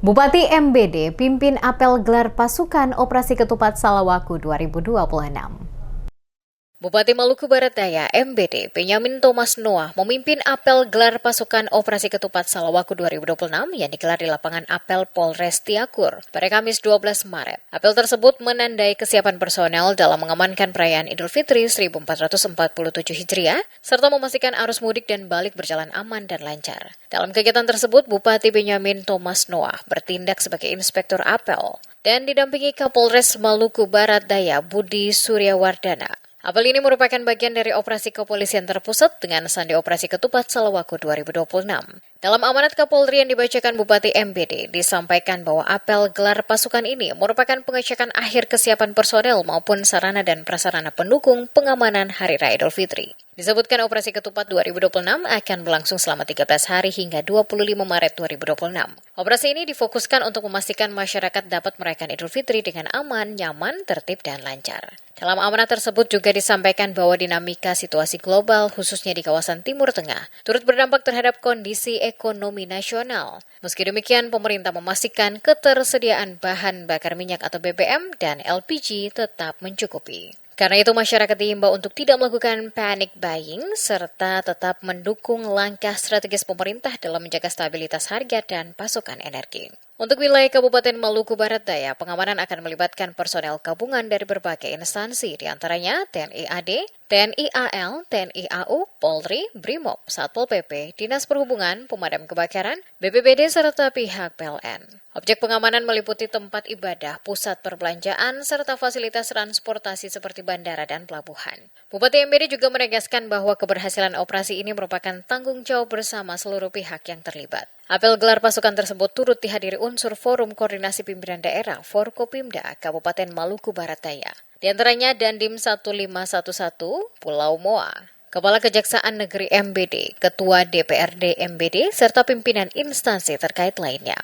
Bupati MBD pimpin apel gelar pasukan Operasi Ketupat Salawaku 2026. Bupati Maluku Barat Daya MBD Benyamin Thomas Noah memimpin apel gelar pasukan Operasi Ketupat Salawaku 2026 yang digelar di lapangan apel Polres Tiakur pada Kamis 12 Maret. Apel tersebut menandai kesiapan personel dalam mengamankan perayaan Idul Fitri 1447 Hijriah serta memastikan arus mudik dan balik berjalan aman dan lancar. Dalam kegiatan tersebut, Bupati Benyamin Thomas Noah bertindak sebagai inspektur apel dan didampingi Kapolres Maluku Barat Daya Budi Suryawardana. Apel ini merupakan bagian dari operasi kepolisian terpusat dengan sandi Operasi Ketupat Salawaku 2026. Dalam amanat Kapolri yang dibacakan Bupati MBD, disampaikan bahwa apel gelar pasukan ini merupakan pengecekan akhir kesiapan personel maupun sarana dan prasarana pendukung pengamanan Hari Raya Idul Fitri. Disebutkan Operasi Ketupat 2026 akan berlangsung selama 13 hari hingga 25 Maret 2026. Operasi ini difokuskan untuk memastikan masyarakat dapat merayakan Idul Fitri dengan aman, nyaman, tertib, dan lancar. Dalam amanat tersebut juga disampaikan bahwa dinamika situasi global, khususnya di kawasan Timur Tengah, turut berdampak terhadap kondisi ekonomi nasional. Meski demikian, pemerintah memastikan ketersediaan bahan bakar minyak atau BBM dan LPG tetap mencukupi. Karena itu, masyarakat diimbau untuk tidak melakukan panic buying serta tetap mendukung langkah strategis pemerintah dalam menjaga stabilitas harga dan pasokan energi. Untuk wilayah Kabupaten Maluku Barat Daya, pengamanan akan melibatkan personel gabungan dari berbagai instansi, diantaranya TNI AD, TNI AL, TNI AU, Polri, Brimob, Satpol PP, Dinas Perhubungan, Pemadam Kebakaran, BPBD, serta pihak PLN. Objek pengamanan meliputi tempat ibadah, pusat perbelanjaan, serta fasilitas transportasi seperti bandara dan pelabuhan. Bupati MBD juga menegaskan bahwa keberhasilan operasi ini merupakan tanggung jawab bersama seluruh pihak yang terlibat. Apel gelar pasukan tersebut turut dihadiri unsur Forum Koordinasi Pimpinan Daerah Forkopimda Kabupaten Maluku Barat Daya. Di antaranya Dandim 1511 Pulau Moa, Kepala Kejaksaan Negeri MBD, Ketua DPRD MBD, serta pimpinan instansi terkait lainnya.